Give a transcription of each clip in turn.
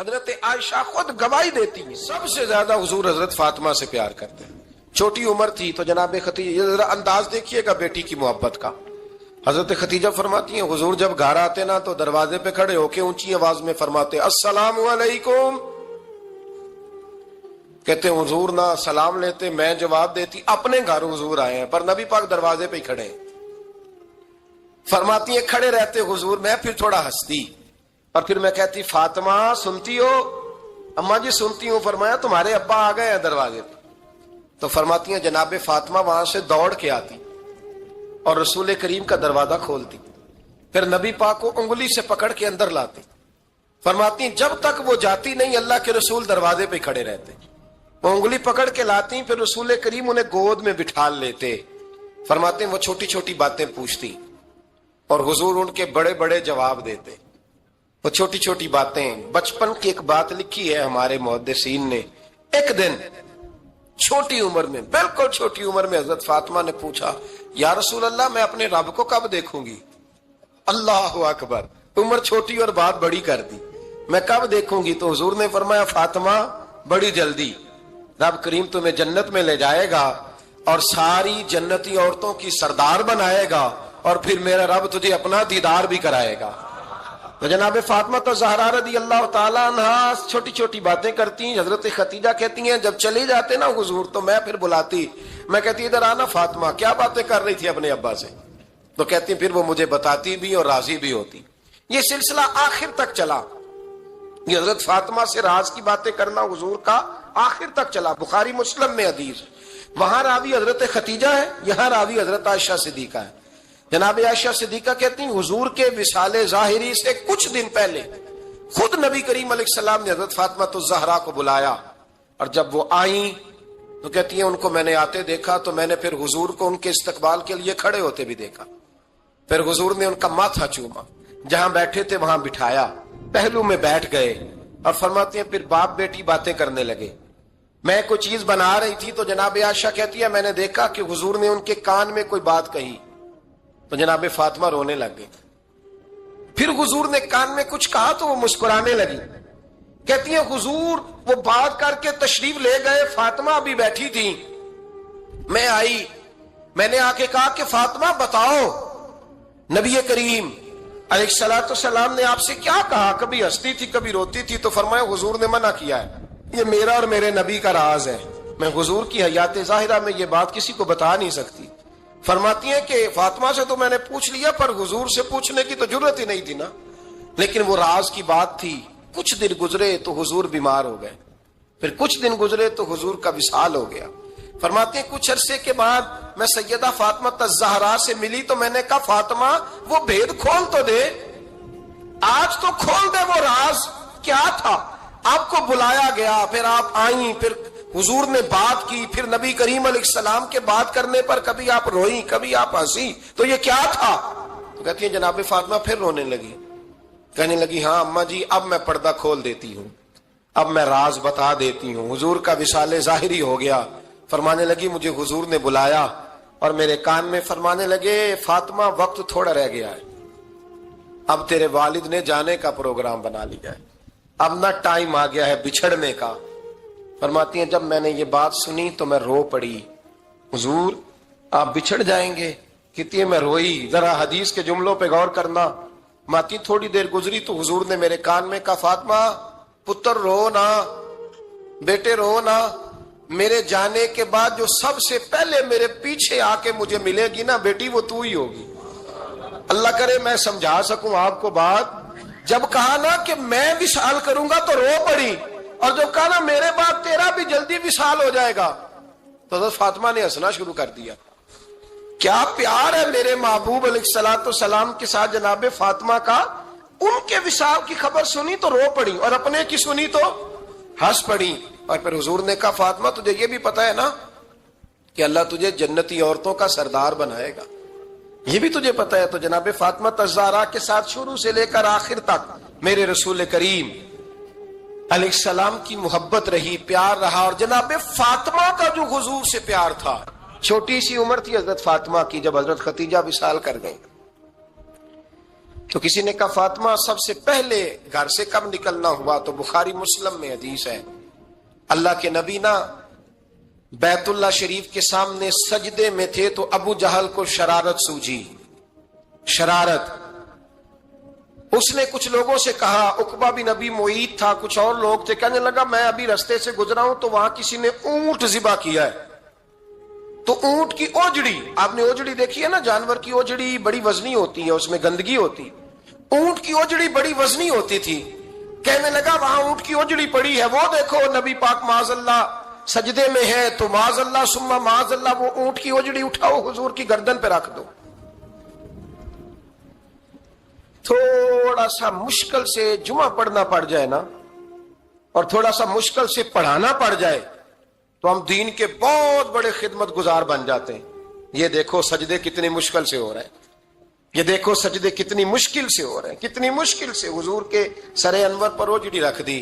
حضرت عائشہ خود گواہی دیتی ہیں سب سے زیادہ حضور حضرت فاطمہ سے پیار کرتے ہیں. چھوٹی عمر تھی تو جناب خدیجہ، ذرا انداز دیکھیے گا بیٹی کی محبت کا. حضرت خدیجہ فرماتی ہیں حضور جب گھر آتے نا تو دروازے پہ کھڑے ہو کے اونچی آواز میں فرماتے السلام علیکم. کہتے حضور نہ سلام لیتے، میں جواب دیتی اپنے گھر حضور آئے ہیں، پر نبی پاک دروازے پہ ہی کھڑے ہیں. فرماتی ہیں کھڑے رہتے حضور، میں پھر تھوڑا ہنستی اور پھر میں کہتی فاطمہ سنتی ہو؟ اماں جی سنتی ہوں. فرمایا تمہارے ابا آ گئے ہیں دروازے پہ. تو فرماتی ہیں جناب فاطمہ وہاں سے دوڑ کے آتی اور رسول کریم کا دروازہ کھولتی، پھر نبی پاک کو انگلی سے پکڑ کے اندر لاتی. فرماتی ہیں جب تک وہ جاتی نہیں اللہ کے رسول دروازے پہ کھڑے رہتے. وہ انگلی پکڑ کے لاتی، پھر رسول کریم انہیں گود میں بٹھا لیتے. فرماتے ہیں وہ چھوٹی چھوٹی باتیں پوچھتی اور حضور ان کے بڑے بڑے جواب دیتے. وہ چھوٹی چھوٹی باتیں، بچپن کی ایک بات لکھی ہے ہمارے محدثین نے. ایک دن چھوٹی عمر میں، بالکل چھوٹی عمر میں حضرت فاطمہ نے پوچھا یا رسول اللہ میں اپنے رب کو کب دیکھوں گی؟ اللہ اکبر، عمر چھوٹی اور بات بڑی کر دی. میں کب دیکھوں گی؟ تو حضور نے فرمایا فاطمہ بڑی جلدی. رب کریم تمہیں جنت میں لے جائے گا اور ساری جنتی عورتوں کی سردار بنائے گا اور پھر میرا رب تجھے اپنا دیدار بھی کرائے گا. تو جناب فاطمہ تو زہرا رضی اللہ تعالیٰ عنہا چھوٹی چھوٹی باتیں کرتی ہیں. حضرت خدیجہ کہتی ہیں جب چلے جاتے نا حضور تو میں پھر بلاتی، میں کہتی ادھر آنا فاطمہ، کیا باتیں کر رہی تھی اپنے ابا سے؟ تو کہتی پھر وہ مجھے بتاتی بھی اور راضی بھی ہوتی. یہ سلسلہ آخر تک چلا. یہ حضرت فاطمہ سے راز کی باتیں کرنا حضور کا آخر تک چلا. بخاری مسلم میں حدیث، وہاں راوی حضرت خدیجہ ہے، یہاں راوی حضرت عائشہ صدیقہ ہے. جناب عائشہ صدیقہ کہتی ہیں حضور کے وصال ظاہری سے کچھ دن پہلے خود نبی کریم علیہ السلام نے حضرت فاطمہ الزہرا کو بلایا، اور جب وہ آئیں تو کہتی ہیں ان کو میں نے آتے دیکھا تو میں نے پھر حضور کو ان کے استقبال کے لیے کھڑے ہوتے بھی دیکھا. پھر حضور نے ان کا ماتھا چوما، جہاں بیٹھے تھے وہاں بٹھایا، پہلو میں بیٹھ گئے اور فرماتے ہیں پھر باپ بیٹی باتیں کرنے لگے. میں کوئی چیز بنا رہی تھی تو جناب عائشہ کہتی ہے میں نے دیکھا کہ حضور نے ان کے کان میں کوئی بات کہی تو جناب فاطمہ رونے لگ گئی. پھر حضور نے کان میں کچھ کہا تو وہ مسکرانے لگی. کہتی ہیں حضور وہ بات کر کے تشریف لے گئے، فاطمہ ابھی بیٹھی تھی، میں آئی، میں نے آ کے کہا کہ فاطمہ بتاؤ نبی کریم علیہ الصلوۃ والسلام نے آپ سے کیا کہا؟ کبھی ہنستی تھی کبھی روتی تھی. تو فرمایا حضور نے منع کیا ہے، یہ میرا اور میرے نبی کا راز ہے، میں حضور کی حیات ظاہرہ میں یہ بات کسی کو بتا نہیں سکتی. فرماتی ہیں کہ فاطمہ سے تو میں نے پوچھ لیا پر حضور سے پوچھنے کی تو ضرورت ہی نہیں تھی نا، لیکن وہ راز کی بات تھی. کچھ دن گزرے تو حضور بیمار ہو گئے، پھر کچھ دن گزرے تو حضور کا وصال ہو گیا. فرماتے ہیں کچھ عرصے کے بعد میں سیدہ فاطمہ الزہرا سے ملی تو میں نے کہا فاطمہ وہ بھید کھول تو دے، آج تو کھول دے وہ راز کیا تھا. آپ کو بلایا گیا، پھر آپ آئیں، پھر حضور نے بات کی، پھر نبی کریم علیہ السلام کے بات کرنے پر کبھی آپ روئیں کبھی آپ ہنسی، تو یہ کیا تھا؟ تو کہتی ہیں جناب فاطمہ پھر رونے لگی، کہنے لگی ہاں اماں جی اب میں پردہ کھول دیتی ہوں، اب میں راز بتا دیتی ہوں. حضور کا وصال ظاہری ہو گیا. فرمانے لگی مجھے حضور نے بلایا اور میرے کان میں فرمانے لگے فاطمہ وقت تھوڑا رہ گیا ہے، اب تیرے والد نے جانے کا پروگرام بنا لیا ہے، اب نہ ٹائم آ گیا ہے بچھڑنے کا. فرماتی ہیں جب میں نے یہ بات سنی تو میں رو پڑی، حضور آپ بچھڑ جائیں گے؟ کہتی ہے میں روئی. ذرا حدیث کے جملوں پہ غور کرنا. ماتی تھوڑی دیر گزری تو حضور نے میرے کان میں کہا فاطمہ پتر رو نا، بیٹے رو نا، میرے جانے کے بعد جو سب سے پہلے میرے پیچھے آ کے مجھے ملے گی نا بیٹی وہ تو ہی ہوگی. اللہ کرے میں سمجھا سکوں آپ کو بات. جب کہا نا کہ میں وصال کروں گا تو رو پڑی، اور جب کہا نا میرے بعد تیرا بھی جلدی وصال ہو جائے گا تو حضرت فاطمہ نے ہنسنا شروع کر دیا. کیا پیار ہے میرے محبوب علیہ الصلوۃ والسلام کے ساتھ جناب فاطمہ کا. ان کے وصال کی خبر سنی تو رو پڑی اور اپنے کی سنی تو ہنس پڑی. اور پھر حضور نے کہا فاطمہ تجھے یہ بھی پتا ہے نا کہ اللہ تجھے جنتی عورتوں کا سردار بنائے گا، یہ بھی تجھے پتا ہے. تو جناب فاطمہ الزہرا کے ساتھ شروع سے لے کر آخر تک میرے رسول کریم علیہ السلام کی محبت رہی، پیار رہا. اور جناب فاطمہ کا جو حضور سے پیار تھا، چھوٹی سی عمر تھی حضرت فاطمہ کی جب حضرت خدیجہ وصال کر گئی. تو کسی نے کہا فاطمہ سب سے پہلے گھر سے کب نکلنا ہوا؟ تو بخاری مسلم میں حدیث ہے، اللہ کے نبی نا بیت اللہ شریف کے سامنے سجدے میں تھے تو ابو جہل کو شرارت سوجی، شرارت۔ اس نے کچھ لوگوں سے کہا، عقبہ بن نبی معیط تھا، کچھ اور لوگ تھے، کہنے لگا میں ابھی رستے سے گزرا ہوں تو وہاں کسی نے اونٹ ذبح کیا ہے، تو اونٹ کی اوجڑی، آپ نے اوجڑی دیکھی ہے نا، جانور کی اوجڑی بڑی وزنی ہوتی ہے، اس میں گندگی ہوتی، اونٹ کی اوجڑی بڑی وزنی ہوتی تھی، کہنے لگا وہاں اونٹ کی اوجڑی پڑی ہے، وہ دیکھو نبی پاک معاذ اللہ سجدے میں ہے، تو معاذ اللہ ثم معاذ اللہ وہ اونٹ کی اوجڑی اٹھاؤ حضور کی گردن پہ رکھ دو۔ تھوڑا سا مشکل سے جمعہ پڑھنا پڑ جائے نا، اور تھوڑا سا مشکل سے پڑھانا پڑ جائے تو ہم دین کے بہت بڑے خدمت گزار بن جاتے ہیں۔ یہ دیکھو سجدے کتنی مشکل سے ہو رہے ہیں، یہ دیکھو سجدے کتنی مشکل سے ہو رہے ہیں، کتنی مشکل سے حضور کے سر انور پر اوجڑی رکھ دی۔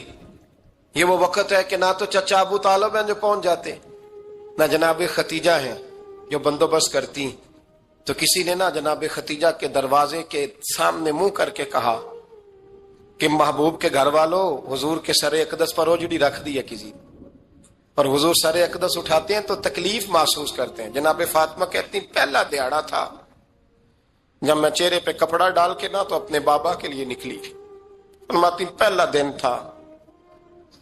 یہ وہ وقت ہے کہ نہ تو چچا ابو طالب ہیں جو پہنچ جاتے، نہ جناب ختیجہ ہیں جو بندوبست کرتی، تو کسی نے نا جناب ختیجہ کے دروازے کے سامنے منہ کر کے کہا کہ محبوب کے گھر والوں حضور کے سر اقدس پر اوجڑی رکھ دی ہے کسی، اور حضور سر اقدس اٹھاتے ہیں تو تکلیف محسوس کرتے ہیں۔ جناب فاطمہ کہتی پہلا دیہڑا تھا جب میں چہرے پہ کپڑا ڈال کے نا تو اپنے بابا کے لیے نکلی، فرماتی پہلا دن تھا،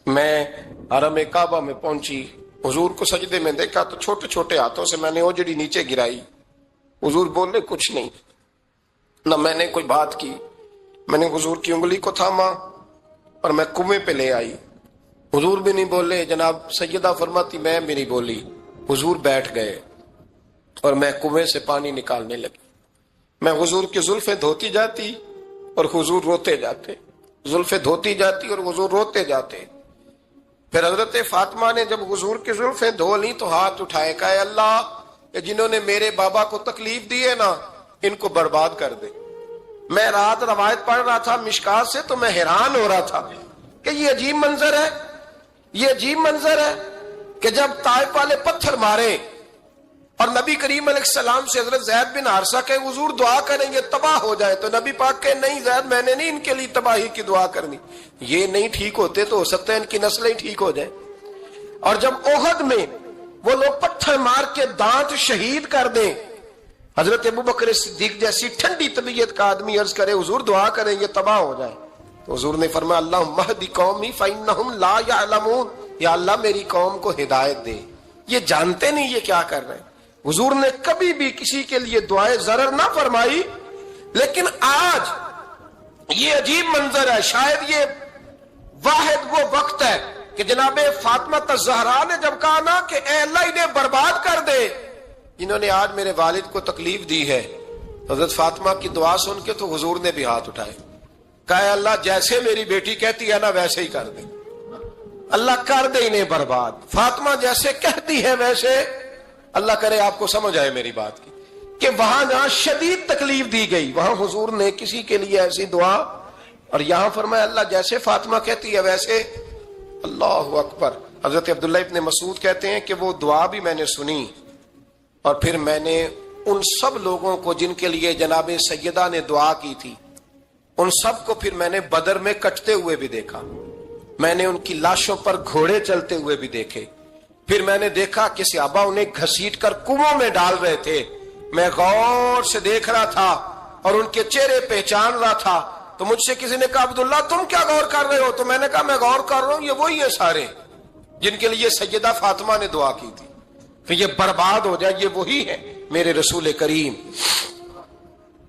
میں حرم کعبہ میں پہنچی، حضور کو سجدے میں دیکھا تو چھوٹے چھوٹے ہاتھوں سے میں نے اوجڑی نیچے گرائی، حضور بولے کچھ نہیں، نہ میں نے کوئی بات کی، میں نے حضور کی انگلی کو تھاما اور میں کنویں پہ لے آئی، حضور بھی نہیں بولے، جناب سیدہ فرماتی میں بھی نہیں بولی، حضور بیٹھ گئے اور میں کنویں سے پانی نکالنے لگی، میں حضور کی زلفیں دھوتی جاتی اور حضور روتے جاتے، زلفیں دھوتی جاتی اور حضور روتے جاتے۔ پھر حضرت فاطمہ نے جب حضور کی زلفیں دھو لی تو ہاتھ اٹھائے، کہا اے اللہ جنہوں نے میرے بابا کو تکلیف دی ہے نا ان کو برباد کر دے۔ میں رات روایت پڑھ رہا تھا مشکات سے تو میں حیران ہو رہا تھا کہ یہ عجیب منظر ہے، یہ عجیب منظر ہے کہ جب طائف والے پتھر مارے اور نبی کریم علیہ السلام سے حضرت زید بن حارثہ کہ حضور دعا کریں گے تباہ ہو جائے، تو نبی پاک کہ نہیں زید میں نے نہیں ان کے لیے تباہی کی دعا کرنی، یہ نہیں ٹھیک ہوتے تو ہو سکتا ہے ان کی نسلیں ٹھیک ہو جائیں۔ اور جب احد میں وہ لوگ پتھر مار کے دانت شہید کر دیں، حضرت ابوبکر صدیق جیسی ٹھنڈی طبیعت کا آدمی عرض کرے حضور دعا کریں یہ تباہ ہو جائے، تو حضور نے فرمایا اللہم اہد قومی فإنہم لا یعلمون، یا اللہ میری قوم کو ہدایت دے، یہ جانتے نہیں یہ کیا کر رہے ہیں۔ حضور نے کبھی بھی کسی کے لیے دعائیں ضرر نہ فرمائی، لیکن آج یہ عجیب منظر ہے، شاید یہ واحد وہ وقت ہے کہ جناب فاطمہ الزہرا نے جب کہا نا کہ اے اللہ انہیں برباد کر دے جنہوں نے آج میرے والد کو تکلیف دی ہے، حضرت فاطمہ کی دعا سن کے تو حضور نے بھی ہاتھ اٹھائے، کہا اے اللہ جیسے میری بیٹی کہتی ہے نا ویسے ہی کر دے، اللہ کر دے انہیں برباد، فاطمہ جیسے کہتی ہے ویسے، اللہ کرے آپ کو سمجھ آئے میری بات کی کہ وہاں جہاں شدید تکلیف دی گئی وہاں حضور نے کسی کے لیے ایسی دعا، اور یہاں فرمایا اللہ جیسے فاطمہ کہتی ہے ویسے، اللہ اکبر۔ حضرت عبداللہ ابن مسعود کہتے ہیں کہ وہ دعا بھی میں نے سنی، اور پھر میں نے ان سب لوگوں کو جن کے لیے جناب سیدہ نے دعا کی تھی ان سب کو پھر میں نے بدر میں کٹتے ہوئے بھی دیکھا، میں نے ان کی لاشوں پر گھوڑے چلتے ہوئے بھی دیکھے، پھر میں نے دیکھا کہ صحابہ انہیں گھسیٹ کر کنووں میں ڈال رہے تھے، میں غور سے دیکھ رہا تھا اور ان کے چہرے پہچان رہا تھا، تو مجھ سے کسی نے کہا عبداللہ تم کیا غور کر رہے ہو؟ تو میں نے کہا میں غور کر رہا ہوں یہ وہی ہیں سارے جن کے لیے سیدہ فاطمہ نے دعا کی تھی کہ یہ برباد ہو جائے، یہ وہی ہے میرے رسول کریم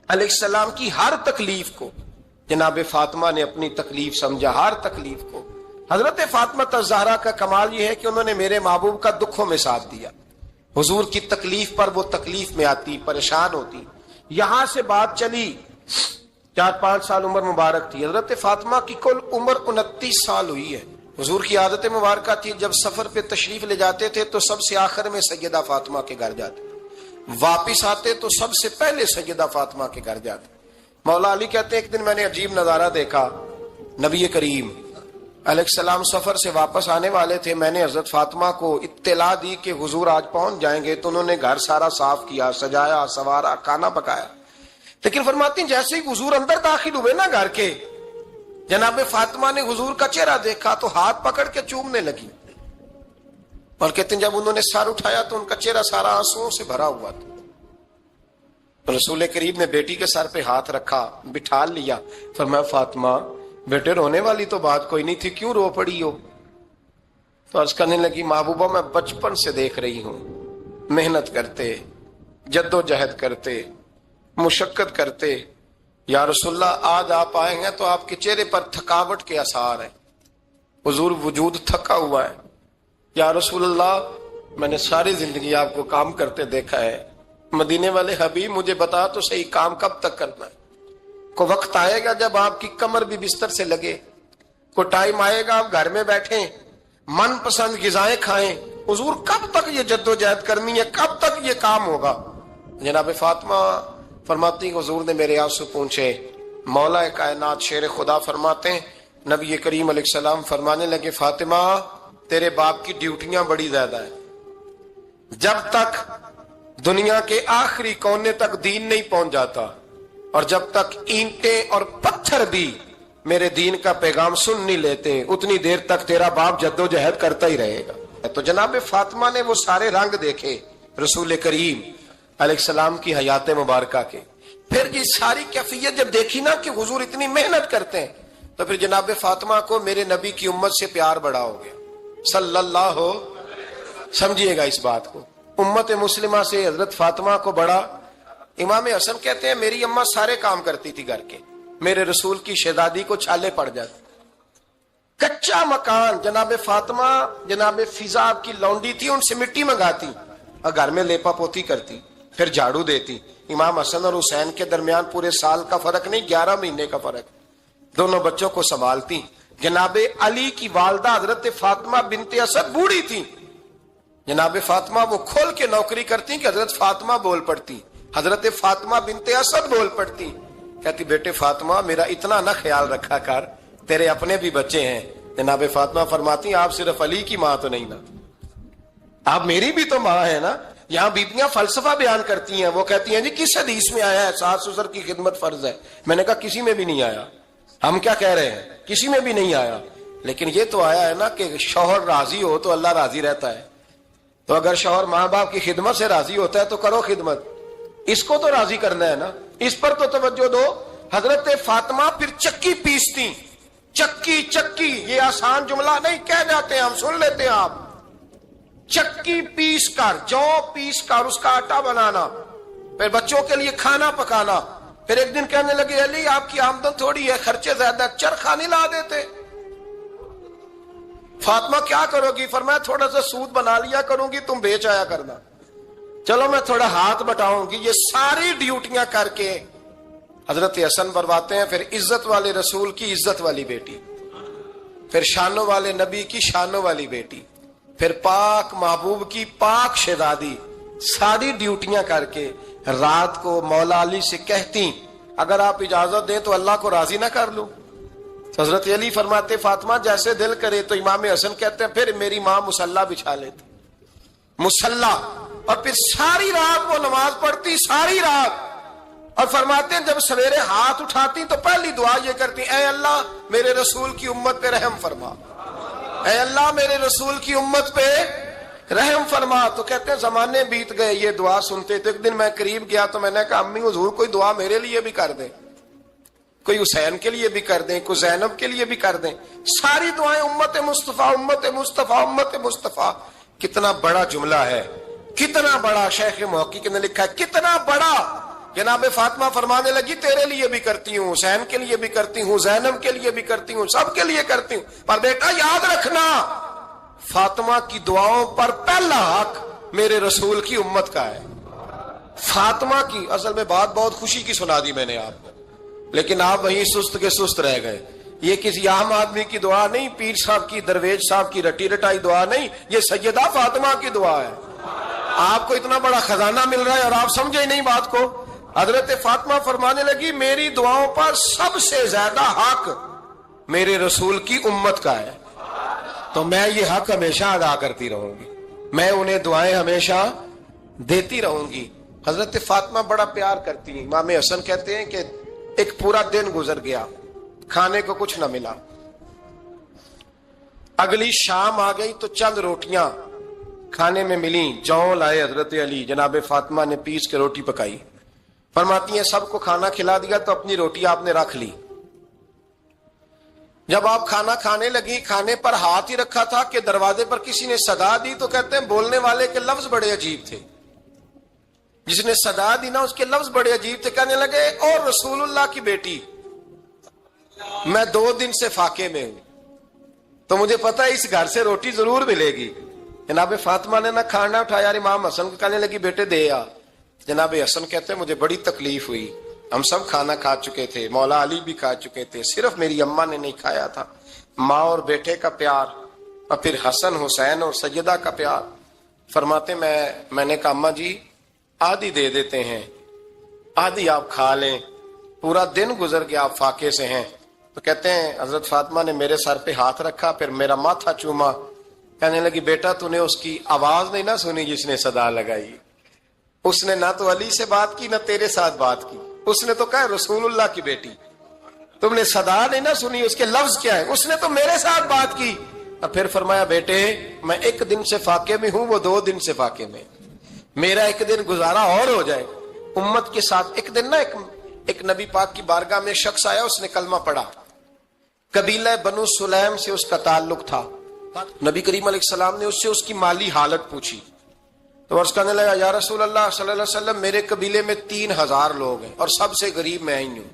علیہ السلام کی ہر تکلیف کو جناب فاطمہ نے اپنی تکلیف سمجھا، ہر تکلیف کو۔ حضرت فاطمہ الزہرا کا کمال یہ ہے کہ انہوں نے میرے محبوب کا دکھوں میں ساتھ دیا، حضور کی تکلیف پر وہ تکلیف میں آتی، پریشان ہوتی۔ یہاں سے بات چلی 4-5 سال عمر مبارک تھی، حضرت فاطمہ کی کل عمر 29 سال ہوئی ہے۔ حضور کی عادت مبارکہ تھی جب سفر پہ تشریف لے جاتے تھے تو سب سے آخر میں سیدہ فاطمہ کے گھر جاتے، واپس آتے تو سب سے پہلے سیدہ فاطمہ کے گھر جاتے۔ مولا علی کہتے ہیں ایک دن میں نے عجیب نظارہ دیکھا، نبی کریم علیہ السلام سفر سے واپس آنے والے تھے، میں نے حضرت فاطمہ کو اطلاع دی کہ حضور آج پہنچ جائیں گے، تو انہوں نے گھر سارا صاف کیا، سجایا، سوارا، کھانا پکایا۔ لیکن فرماتی ہیں جیسے ہی حضور اندر داخل ہوئے نا گھر کے، جناب فاطمہ نے حضور کا چہرہ دیکھا تو ہاتھ پکڑ کے چومنے لگی، اور کہتے ہیں جب انہوں نے سر اٹھایا تو ان کا چہرہ سارا آنسوؤں سے بھرا ہوا تھا۔ رسول کریم نے بیٹی کے سر پہ ہاتھ رکھا، بٹھا لیا، فرمایا فاطمہ بیٹے رونے والی تو بات کوئی نہیں تھی، کیوں رو پڑی ہو؟ تو عرض کرنے لگی محبوبہ میں بچپن سے دیکھ رہی ہوں، محنت کرتے، جد و جہد کرتے، مشقت کرتے، یا رسول اللہ آج آپ آئے ہیں تو آپ کے چہرے پر تھکاوٹ کے آثار ہیں، حضور وجود تھکا ہوا ہے۔ یا رسول اللہ میں نے ساری زندگی آپ کو کام کرتے دیکھا ہے، مدینے والے حبیب مجھے بتا تو صحیح کام کب تک کرنا ہے؟ کو وقت آئے گا جب آپ کی کمر بھی بستر سے لگے، کو ٹائم آئے گا آپ گھر میں بیٹھیں من پسند غذائیں کھائیں، حضور کب تک یہ جد و جہد کرنی ہے، کب تک یہ کام ہوگا؟ جناب فاطمہ فرماتی حضور نے میرے آنسو پوچھے۔ مولا کائنات شیر خدا فرماتے ہیں نبی کریم علیہ السلام فرمانے لگے فاطمہ تیرے باپ کی ڈیوٹیاں بڑی زیادہ ہیں، جب تک دنیا کے آخری کونے تک دین نہیں پہنچ جاتا، اور جب تک اینٹیں اور پتھر بھی میرے دین کا پیغام سن نہیں لیتے، اتنی دیر تک تیرا باپ جد و جہد کرتا ہی رہے گا۔ تو جناب فاطمہ نے وہ سارے رنگ دیکھے رسول کریم علیہ السلام کی حیات مبارکہ کے، پھر یہ ساری کیفیت جب دیکھی نا کہ حضور اتنی محنت کرتے ہیں، تو پھر جناب فاطمہ کو میرے نبی کی امت سے پیار بڑا ہو گیا صلی اللہ ہو۔ سمجھیے گا اس بات کو، امت مسلمہ سے حضرت فاطمہ کو بڑا۔ امام حسن کہتے ہیں میری اماں سارے کام کرتی تھی گھر کے، میرے رسول کی شہزادی کو چھالے پڑ جاتے، کچا مکان جناب فاطمہ جناب فضا کی لونڈی تھی، ان سے مٹی منگاتی اور گھر میں لیپا پوتی کرتی، پھر جھاڑو دیتی۔ امام حسن اور حسین کے درمیان پورے سال کا فرق نہیں، 11 مہینے کا فرق، دونوں بچوں کو سنبھالتی۔ جناب علی کی والدہ حضرت فاطمہ بنت اسد بوڑھی تھی، جناب فاطمہ وہ کھول کے نوکری کرتی کہ حضرت فاطمہ بول پڑتی، حضرت فاطمہ بنت اسد بول پڑتی، کہتی بیٹے فاطمہ میرا اتنا نہ خیال رکھا کر، تیرے اپنے بھی بچے ہیں۔ جناب فاطمہ فرماتی آپ صرف علی کی ماں تو نہیں نا، آپ میری بھی تو ماں ہے نا۔ یہاں بیبیاں فلسفہ بیان کرتی ہیں، وہ کہتی ہیں جی کس حدیث میں آیا ہے ساس سسر کی خدمت فرض ہے؟ میں نے کہا کسی میں بھی نہیں آیا۔ ہم کیا کہہ رہے ہیں؟ کسی میں بھی نہیں آیا، لیکن یہ تو آیا ہے نا کہ شوہر راضی ہو تو اللہ راضی رہتا ہے، تو اگر شوہر ماں باپ کی خدمت سے راضی ہوتا ہے تو کرو خدمت، اس کو تو راضی کرنا ہے نا، اس پر تو توجہ دو۔ حضرت فاطمہ پھر چکی پیستی، چکی چکی یہ آسان جملہ نہیں کہہ جاتے ہیں، ہم سن لیتے ہیں آپ، چکی پیس کر جو پیس کر اس کا آٹا بنانا، پھر بچوں کے لیے کھانا پکانا۔ پھر ایک دن کہنے لگے علی آپ کی آمدن تھوڑی ہے، خرچے زیادہ، چرخا نہیں لا دیتے؟ فاطمہ کیا کرو گی؟ فرمایا تھوڑا سا سود بنا لیا کروں گی، تم بیچ آیا کرنا، چلو میں تھوڑا ہاتھ بٹاؤں گی۔ یہ ساری ڈیوٹیاں کر کے حضرت حسن برواتے ہیں پھر عزت والے رسول کی عزت والی بیٹی، پھر شانوں والے نبی کی شانوں والی بیٹی، پھر پاک محبوب کی پاک شہزادی، ساری ڈیوٹیاں کر کے رات کو مولا علی سے کہتی اگر آپ اجازت دیں تو اللہ کو راضی نہ کر لوں؟ حضرت علی فرماتے فاطمہ جیسے دل کرے۔ تو امام حسن کہتے ہیں پھر میری ماں مصلی بچھا لیتی، مصلی، اور پھر ساری رات وہ نماز پڑھتی، ساری رات، اور فرماتے ہیں جب سویرے ہاتھ اٹھاتی تو پہلی دعا یہ کرتی اے اللہ میرے رسول کی امت پہ رحم فرما، اے اللہ میرے رسول کی امت پہ رحم فرما۔ تو کہتے ہیں زمانے بیت گئے یہ دعا سنتے، تو ایک دن میں قریب گیا تو میں نے کہا امی حضور کوئی دعا میرے لیے بھی کر دیں، کوئی حسین کے لیے بھی کر دیں، کوئی زینب کے لیے بھی کر دیں۔ ساری دعائیں امت مصطفیٰ امت مصطفیٰ امت مصطفیٰ۔ کتنا بڑا جملہ ہے، کتنا بڑا، شیخ محقق نے لکھا ہے کتنا بڑا۔ جناب فاطمہ فرمانے لگی تیرے لیے بھی کرتی ہوں، حسین کے لیے بھی کرتی ہوں، زینب کے لیے بھی کرتی ہوں، سب کے لیے کرتی ہوں، پر بیٹا یاد رکھنا فاطمہ کی دعاؤں پر پہلا حق میرے رسول کی امت کا ہے۔ فاطمہ کی اصل میں بات بہت خوشی کی سنا دی میں نے آپ کو، لیکن آپ وہیں سست کے سست رہ گئے۔ یہ کسی عام آدمی کی دعا نہیں، پیر صاحب کی، درویش صاحب کی رٹی رٹائی دعا نہیں، یہ سیدہ فاطمہ کی دعا ہے۔ آپ کو اتنا بڑا خزانہ مل رہا ہے اور آپ سمجھے نہیں بات کو۔ حضرت فاطمہ فرمانے لگی میری دعاؤں پر سب سے زیادہ حق میرے رسول کی امت کا ہے، تو میں یہ حق ہمیشہ ادا کرتی رہوں گی، میں انہیں دعائیں ہمیشہ دیتی رہوں گی۔ حضرت فاطمہ بڑا پیار کرتی ہیں. امام حسن کہتے ہیں کہ ایک پورا دن گزر گیا, کھانے کو کچھ نہ ملا. اگلی شام آ گئی تو چند روٹیاں کھانے میں ملیں. جوں لائے حضرت علی, جناب فاطمہ نے پیس کے روٹی پکائی. فرماتی ہیں سب کو کھانا کھلا دیا تو اپنی روٹی آپ نے رکھ لی. جب آپ کھانا کھانے لگی, کھانے پر ہاتھ ہی رکھا تھا کہ دروازے پر کسی نے صدا دی. تو کہتے ہیں بولنے والے کے لفظ بڑے عجیب تھے. جس نے صدا دی نا اس کے لفظ بڑے عجیب تھے. کہنے لگے اور رسول اللہ کی بیٹی, میں 2 دن سے فاقے میں ہوں, تو مجھے پتا ہے اس گھر سے روٹی ضرور ملے گی. جناب فاطمہ نے نہ کھانا اٹھایا. امام حسن کو کہنے لگی بیٹے دے آ. جناب حسن کہتے ہیں مجھے بڑی تکلیف ہوئی. ہم سب کھانا کھا چکے تھے, مولا علی بھی کھا چکے تھے, صرف میری اماں نے نہیں کھایا تھا. ماں اور بیٹے کا پیار, اور پھر حسن حسین اور سیدہ کا پیار. فرماتے میں نے کہا اماں جی آدھی دے دیتے ہیں, آدھی آپ کھا لیں, پورا دن گزر گیا آپ فاقے سے ہیں. تو کہتے ہیں حضرت فاطمہ نے میرے سر پہ ہاتھ رکھا, پھر میرا ماتھا چوما. کہنے لگی بیٹا تو نے اس کی آواز نہیں نہ سنی جس نے صدا لگائی. اس نے نہ تو علی سے بات کی نہ تیرے ساتھ بات کی, اس نے تو کہا رسول اللہ کی بیٹی. تم نے صدا نہیں نہ سنی, اس کے لفظ کیا ہے, اس نے تو میرے ساتھ بات کی. اور پھر فرمایا بیٹے میں 1 دن سے فاقے میں ہوں, وہ 2 دن سے فاقے میں, میرا 1 دن گزارا اور ہو جائے امت کے ساتھ. ایک دن نا ایک نبی پاک کی بارگاہ میں شخص آیا, اس نے کلمہ پڑھا. قبیلہ بنو سلیم سے اس کا تعلق تھا. نبی کریم علیہ السلام نے اس سے اس کی مالی حالت پوچھی. تو عرض کرنے لگا یا رسول اللہ صلی اللہ علیہ وسلم میرے قبیلے میں 3000 لوگ ہیں اور سب سے غریب میں ہی ہوں.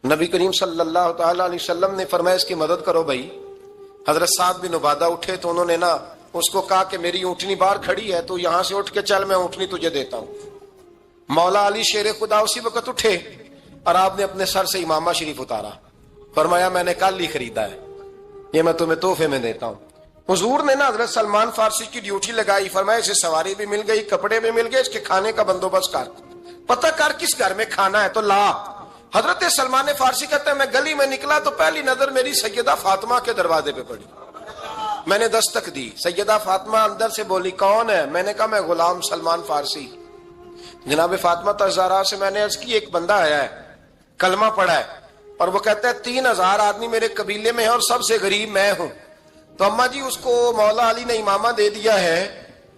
نبی کریم صلی اللہ تعالی علیہ وسلم نے فرمایا اس کی مدد کرو بھائی. حضرت سعد بن عبادہ اٹھے تو انہوں نے نا اس کو کہا کہ میری اونٹنی باہر کھڑی ہے, تو یہاں سے اٹھ کے چل, میں اونٹنی تجھے دیتا ہوں. مولا علی شیر خدا اسی وقت اٹھے اور آپ نے اپنے سر سے امامہ شریف اتارا. فرمایا میں نے کل ہی خریدا ہے, یہ میں تمہیں تحفے میں دیتا ہوں. حضور نے نا حضرت سلمان فارسی کی ڈیوٹی لگائی. فرمایا اسے سواری بھی مل گئی, کپڑے بھی مل گئے, اس کے کھانے کا بندوبست کر, پتہ کر کس گھر میں کھانا ہے تو لا. حضرت سلمان فارسی کہتے ہیں میں گلی میں نکلا تو پہلی نظر میری سیدہ فاطمہ کے دروازے پہ پڑی. میں نے دستک دی, سیدہ فاطمہ اندر سے بولی کون ہے؟ میں نے کہا میں غلام سلمان فارسی. جناب فاطمہ تزارا سے میں نے عرض کی ایک بندہ آیا ہے, کلمہ پڑھا ہے, اور وہ کہتا ہے 3000 آدمی میرے قبیلے میں ہیں اور سب سے غریب میں ہوں. تو اماں جی اس کو مولا علی نے امامہ دے دیا ہے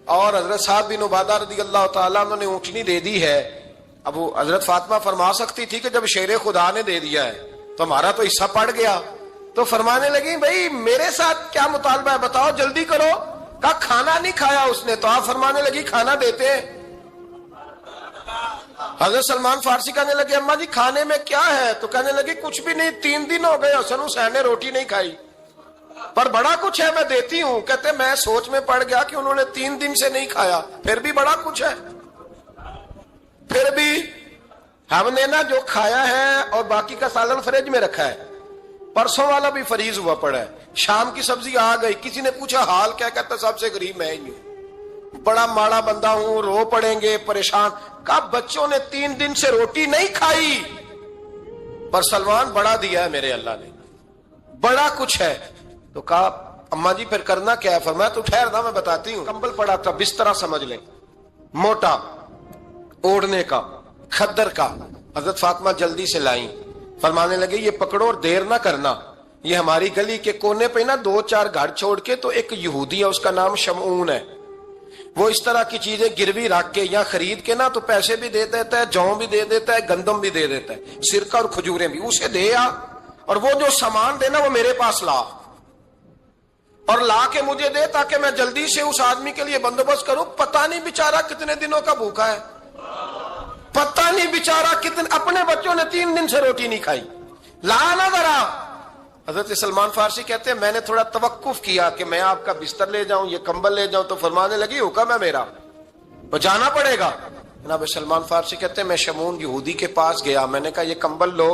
اور حضرت سعد بن عبادہ رضی اللہ تعالیٰ عنہ نے اونٹنی دے دی ہے. اب وہ حضرت فاطمہ فرما سکتی تھی کہ جب شیر خدا نے دے دیا ہے تو ہمارا تو حصہ پڑ گیا. تو فرمانے لگی بھائی میرے ساتھ کیا مطالبہ ہے بتاؤ, جلدی کرو. کہا کھانا نہیں کھایا اس نے. تو آپ فرمانے لگی کھانا دیتے ہیں. حضرت سلمان فارسی کہنے لگے اماں جی کھانے میں کیا ہے؟ تو کہنے لگی کچھ بھی نہیں, 3 دن ہو گئے حسن حسین نے روٹی نہیں کھائی, پر بڑا کچھ ہے میں دیتی ہوں. کہتے میں سوچ میں پڑ گیا کہ انہوں نے 3 دن سے نہیں کھایا, پھر بھی بڑا کچھ ہے. پھر بھی ہم نے نا جو کھایا ہے اور باقی کا سالن فریج میں رکھا ہے, پرسوں والا بھی فریز ہوا پڑا ہے, شام کی سبزی آ گئی. کسی نے پوچھا حال کیا؟ کہتا سب سے غریب میں ہی ہوں, بڑا ماڑا بندہ ہوں, رو پڑیں گے, پریشان. کہا بچوں نے 3 دن سے روٹی نہیں کھائی, پر سلمان بڑا دیا ہے میرے اللہ نے, بڑا کچھ ہے. تو کہا اماں جی پھر کرنا کیا ہے؟ فرمایا تو ٹھہر دا میں بتاتی ہوں. کمبل پڑا تھا, بسترا سمجھ لیں, موٹا اوڑھنے کا, کھدر کا. حضرت فاطمہ جلدی سے لائیں. فرمانے لگے یہ پکڑو اور دیر نہ کرنا. یہ ہماری گلی کے کونے پہ نا 2-4 گھر چھوڑ کے تو ایک یہودی ہے, اس کا نام شمعون ہے, وہ اس طرح کی چیزیں گروی رکھ کے یا خرید کے نا تو پیسے بھی دے دیتا ہے, جوں بھی دے دیتا ہے, گندم بھی دے دیتا ہے, سرکہ اور کھجوریں بھی. اسے دے آ, اور وہ جو سامان دینا وہ میرے پاس لا, اور لا کے مجھے دے تاکہ میں جلدی سے اس آدمی کے لیے بندوبست کروں. پتہ نہیں بیچارہ کتنے دنوں کا بھوکا ہے, پتہ نہیں بیچارہ کتنے, اپنے بچوں نے 3 دن سے روٹی نہیں کھائی, لا نہ ذرا. حضرت سلمان فارسی کہتے ہیں میں نے تھوڑا توقف کیا کہ میں آپ کا بستر لے جاؤں, یہ کمبل لے جاؤں. تو فرمانے لگی حکم ہے میرا, تو جانا پڑے گا. جناب سلمان فارسی کہتے ہیں میں شمعون یہودی کے پاس گیا, میں نے کہا یہ کمبل لو,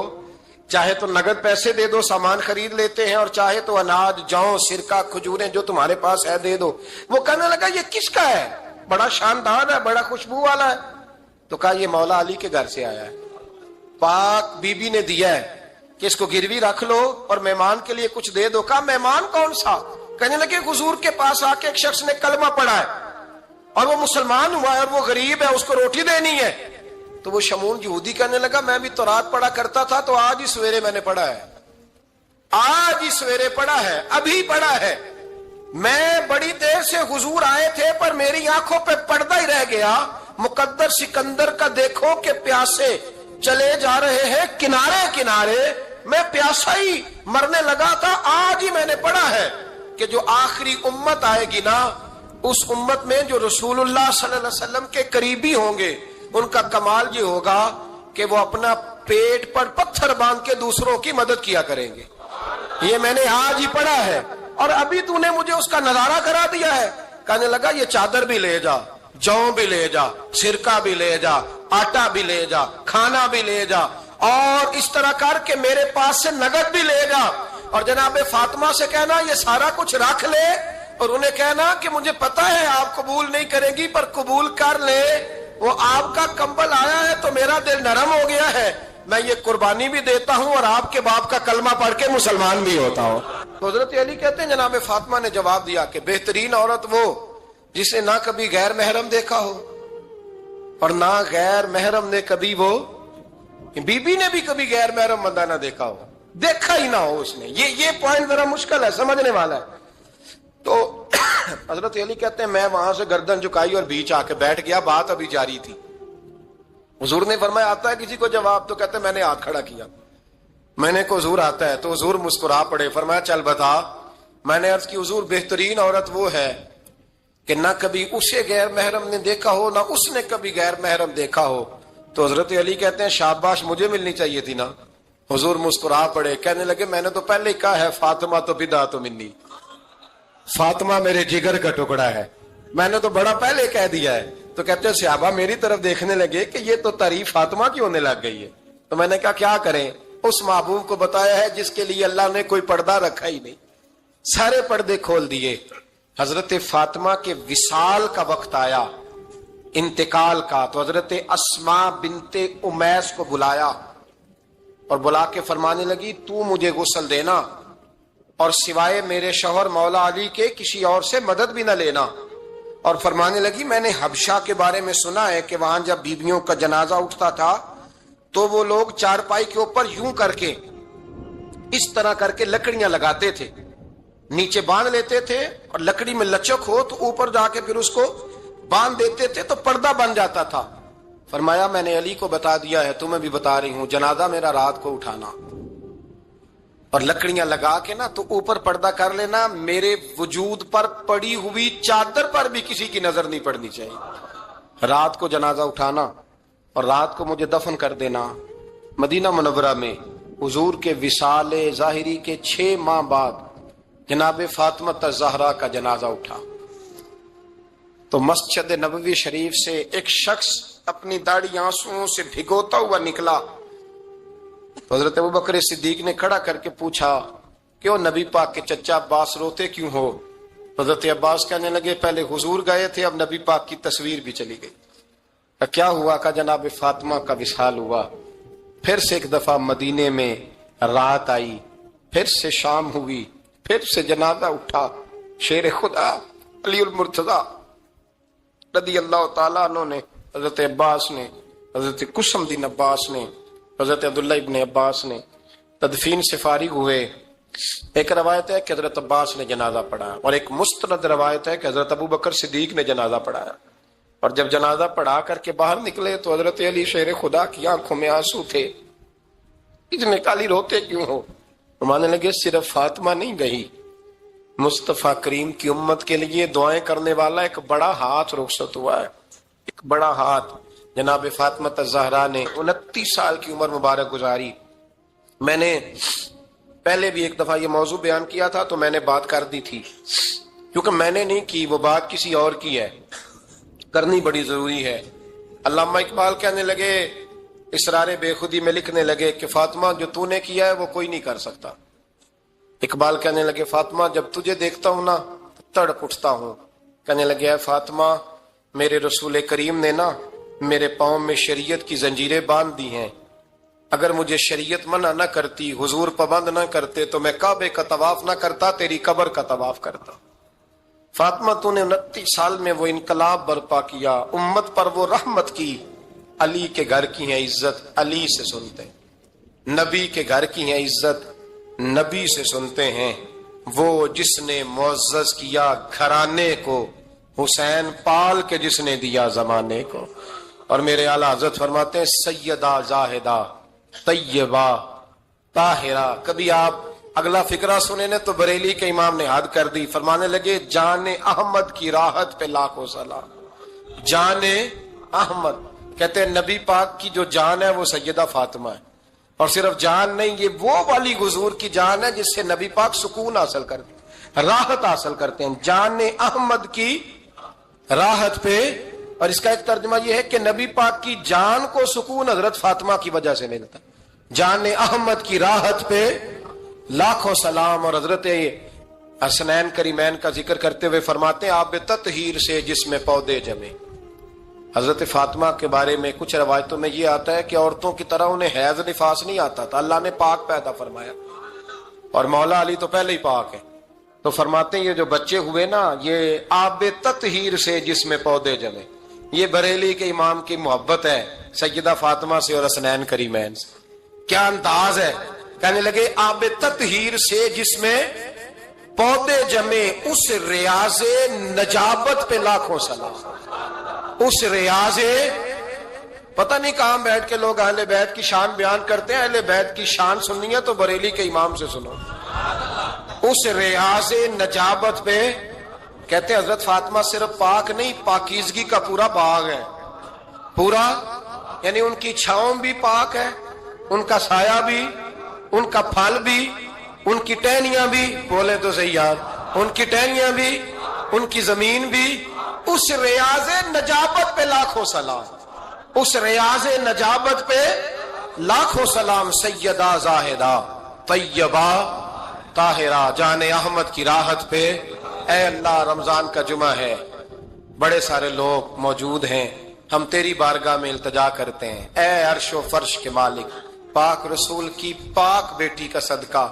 چاہے تو نگد پیسے دے دو, سامان خرید لیتے ہیں, اور چاہے تو اناج, جوں, سرکہ, کھجوریں جو تمہارے پاس ہے دے دو. وہ کہنے لگا یہ کس کا ہے؟ بڑا شاندار ہے, بڑا خوشبو والا ہے. تو کہا یہ مولا علی کے گھر سے آیا ہے, پاک بی بی نے دیا ہے کہ اس کو گروی رکھ لو اور مہمان کے لیے کچھ دے دو. کہا مہمان کون سا؟ کہنے لگے حضور کے پاس آ کے ایک شخص نے کلمہ پڑھا ہے اور وہ مسلمان ہوا ہے اور وہ غریب ہے، اس کو روٹی دینی ہے۔ تو وہ شمون یہودی کہنے لگا میں بھی تورات پڑھا کرتا تھا، تو آج ہی سویرے میں نے پڑھا ہے، آج ہی سویرے پڑھا ہے، ابھی پڑھا ہے۔ میں بڑی دیر سے حضور آئے تھے پر میری آنکھوں پہ پردہ ہی رہ گیا، مقدر سکندر کا دیکھو کہ پیاسے چلے جا رہے ہیں کنارے کنارے، میں پیاسا ہی مرنے لگا تھا، آج ہی میں نے پڑھا ہے کہ جو آخری امت آئے گی نا، اس امت میں جو رسول اللہ صلی اللہ علیہ وسلم کے قریبی ہوں گے، ان کا کمال یہ ہوگا کہ وہ اپنا پیٹ پر پتھر باندھ کے دوسروں کی مدد کیا کریں گے۔ یہ میں نے آج ہی پڑھا ہے اور ابھی تو نے مجھے اس کا نظارہ کرا دیا ہے۔ کہنے لگا یہ چادر بھی لے جا، جو بھی لے جا، سرکہ بھی لے جا، آٹا بھی لے جا، کھانا بھی لے جا، اور اس طرح کر کے میرے پاس سے نقد بھی لے جا، اور جناب فاطمہ سے کہنا یہ سارا کچھ رکھ لے، اور انہیں کہنا کہ مجھے پتا ہے آپ قبول نہیں کریں گی پر قبول کر لے، وہ آپ کا کمبل آیا ہے تو میرا دل نرم ہو گیا ہے، میں یہ قربانی بھی دیتا ہوں اور آپ کے باپ کا کلمہ پڑھ کے مسلمان بھی ہوتا ہوں۔ تو حضرت علی کہتے ہیں جناب فاطمہ نے جواب دیا کہ بہترین عورت وہ جس نے نہ کبھی غیر محرم دیکھا ہو اور نہ غیر محرم نے کبھی، وہ بی بی نے بھی کبھی غیر محرم بندہ نہ دیکھا ہو، دیکھا ہی نہ ہو اس نے۔ یہ پوائنٹ ذرا مشکل ہے، سمجھنے والا ہے۔ تو حضرت علی کہتے ہیں میں وہاں سے گردن جھکائی اور بیچ آ کے بیٹھ گیا، بات ابھی جاری تھی۔ حضور نے فرمایا آتا ہے کسی کو جواب؟ تو کہتے ہیں میں نے ہاتھ کھڑا کیا، میں نے کو حضور آتا ہے، تو حضور مسکرا پڑے، فرمایا چل بتا۔ میں نے عرض کی حضور بہترین عورت وہ ہے کہ نہ کبھی اسے غیر محرم نے دیکھا ہو نہ اس نے کبھی غیر محرم دیکھا ہو۔ تو حضرت علی کہتے ہیں شاباش، مجھے ملنی چاہیے تھی نا۔ حضور مسکرا پڑے، کہنے لگے میں نے تو پہلے ہی کہا ہے فاطمہ تو بدعت منی، فاطمہ میرے جگر کا ٹکڑا ہے، میں نے تو بڑا پہلے کہہ دیا ہے۔ تو کہتے ہیں صحابہ میری طرف دیکھنے لگے کہ یہ تو تعریف فاطمہ کی ہونے لگ گئی ہے۔ تو میں نے کہا کیا کریں، اس محبوب کو بتایا ہے جس کے لیے اللہ نے کوئی پردہ رکھا ہی نہیں، سارے پردے کھول دیے۔ حضرت فاطمہ کے وصال کا وقت آیا، انتقال کا، تو حضرت اسماء بنت امیس کو بلایا اور بلا کے فرمانے لگی تو مجھے غسل دینا اور سوائے میرے شوہر مولا علی کے کسی اور سے مدد بھی نہ لینا۔ اور فرمانے لگی میں نے حبشہ کے بارے میں سنا ہے کہ وہاں جب بیویوں کا جنازہ اٹھتا تھا تو وہ لوگ چارپائی کے اوپر یوں کر کے اس طرح کر کے لکڑیاں لگاتے تھے، نیچے باندھ لیتے تھے اور لکڑی میں لچک ہو تو اوپر جا کے پھر اس کو باندھ دیتے تھے تو پردہ بن جاتا تھا۔ فرمایا میں نے علی کو بتا دیا ہے، تمہیں بھی بتا رہی ہوں، جنازہ میرا رات کو اٹھانا اور لکڑیاں لگا کے نا تو اوپر پردہ کر لینا، میرے وجود پر پڑی ہوئی چادر پر بھی کسی کی نظر نہیں پڑنی چاہیے۔ رات کو جنازہ اٹھانا اور رات کو مجھے دفن کر دینا۔ مدینہ منورہ میں حضور کے وصال ظاہری کے 6 ماہ بعد جناب فاطمہ الزہرا کا جنازہ اٹھا تو مسجد نبوی شریف سے ایک شخص اپنی داڑھی آنسوؤں سے بھگوتا ہوا نکلا۔ حضرت ابوبکر صدیق نے کھڑا کر کے پوچھا کیوں نبی پاک کے چچا عباس روتے کیوں ہو؟ حضرت عباس کہنے لگے پہلے حضور گئے تھے، اب نبی پاک کی تصویر بھی چلی گئی۔ کیا ہوا؟ کا جناب فاطمہ کا وصال ہوا، پھر سے ایک دفعہ مدینے میں رات آئی، پھر سے شام ہوئی، پھر سے جنازہ اٹھا۔ شیر خدا علی المرتضی رضی اللہ تعالیٰ عنہ نے، حضرت عباس نے، حضرت قسم دین عباس نے، حضرت عبداللہ ابن عباس نے تدفین سے فارغ ہوئے۔ ایک روایت ہے کہ حضرت عباس نے جنازہ پڑھایا اور ایک مستند روایت ہے کہ حضرت ابوبکر صدیق نے جنازہ پڑھایا، اور جب جنازہ پڑھا کر کے باہر نکلے تو حضرت علی شیر خدا کی آنکھوں میں آنسو تھے۔ اتنے کالی روتے کیوں ہو؟ مانے لگے صرف فاطمہ نہیں گئی، مصطفیٰ کریم کی امت کے لیے دعائیں کرنے والا ایک بڑا ہاتھ رخصت ہوا ہے، ایک بڑا ہاتھ۔ جناب فاطمہ الزہرا نے 29 سال کی عمر مبارک گزاری۔ میں نے پہلے بھی ایک دفعہ یہ موضوع بیان کیا تھا تو میں نے بات کر دی تھی، کیونکہ میں نے نہیں کی، وہ بات کسی اور کی ہے، کرنی بڑی ضروری ہے۔ علامہ اقبال کہنے لگے، اسرار بے خودی میں لکھنے لگے کہ فاطمہ جو تو نے کیا ہے وہ کوئی نہیں کر سکتا۔ اقبال کہنے لگے فاطمہ جب تجھے دیکھتا ہوں نا تڑپ اٹھتا ہوں۔ کہنے لگے اے فاطمہ میرے رسول کریم نے نا میرے پاؤں میں شریعت کی زنجیریں باندھ دی ہیں، اگر مجھے شریعت منع نہ کرتی، حضور پابند نہ کرتے تو میں کعبے کا طواف نہ کرتا، تیری قبر کا طواف کرتا۔ فاطمہ تو نے 29 سال میں وہ انقلاب برپا کیا، امت پر وہ رحمت کی۔ علی کے گھر کی ہے عزت، علی سے سنتے ہیں۔ نبی کے گھر کی ہے عزت، نبی سے سنتے ہیں۔ وہ جس نے معزز کیا گھرانے کو، حسین پال کے جس نے دیا زمانے کو۔ اور میرے اعلیٰ حضرت فرماتے ہیں سیدہ زاہدہ طیبہ طاہرہ۔ کبھی آپ اگلا فقرہ سنے نا تو بریلی کے امام نے حد کر دی، فرمانے لگے جان احمد کی راحت پہ لاکھوں سلام۔ جان احمد کہتے ہیں نبی پاک کی جو جان ہے وہ سیدہ فاطمہ ہے، اور صرف جان نہیں، یہ وہ والی حضور کی جان ہے جس سے نبی پاک سکون حاصل کرتے ہیں، راحت حاصل کرتے ہیں۔ جان احمد کی راحت پہ، اور اس کا ایک ترجمہ یہ ہے کہ نبی پاک کی جان کو سکون حضرت فاطمہ کی وجہ سے ملتا۔ جان احمد کی راحت پہ لاکھوں سلام۔ اور حضرت حسنین کریمین کا ذکر کرتے ہوئے فرماتے ہیں آب تطہیر سے جس میں پودے جمے۔ حضرت فاطمہ کے بارے میں کچھ روایتوں میں یہ آتا ہے کہ عورتوں کی طرح انہیں حیض نفاس نہیں آتا تھا، اللہ نے پاک پیدا فرمایا، اور مولا علی تو پہلے ہی پاک ہے۔ تو فرماتے ہیں یہ جو بچے ہوئے نا، یہ آب تطہیر سے جس میں پودے جمے۔ یہ بریلی کے امام کی محبت ہے سیدہ فاطمہ سے اور حسنین کریمین سے۔ کیا انداز ہے، کہنے لگے آب تطہیر سے جس میں پودے جمے، اس ریاض نجابت پہ لاکھوں سلام۔ اس ریاض، پتہ نہیں کہاں بیٹھ کے لوگ اہل بیت کی شان بیان کرتے ہیں، اہل بیت کی شان سننی ہے تو بریلی کے امام سے سنو۔ اس ریاض نجابت پہ کہتے ہیں حضرت فاطمہ صرف پاک نہیں، پاکیزگی کا پورا باغ ہے، پورا، یعنی ان کی چھاؤں بھی پاک ہے، ان کا سایہ بھی، ان کا پھل بھی، ان کی ٹہنیاں بھی، بولے تو صحیح یار، ان کی ٹہنیاں بھی، ان کی زمین بھی۔ اس ریاض نجابت پہ لاکھوں سلام، اس ریاض نجابت پہ لاکھوں سلام۔ سیدہ زاہدہ طیبہ طاہرہ، جان احمد کی راحت پہ۔ اے اللہ، رمضان کا جمعہ ہے، بڑے سارے لوگ موجود ہیں، ہم تیری بارگاہ میں التجا کرتے ہیں، اے عرش و فرش کے مالک، پاک رسول کی پاک بیٹی کا صدقہ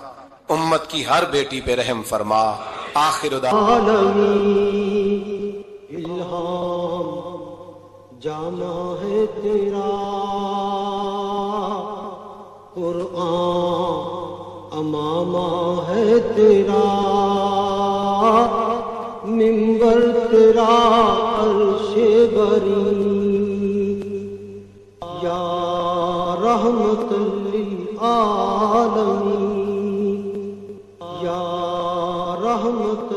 امت کی ہر بیٹی پہ رحم فرما۔ آخر دعوانا الہام جانا ہے تیرا، قرآن امامہ ہے تیرا، منبر تیرا عرش بری، یا رحمت للعالمین، یا رحمت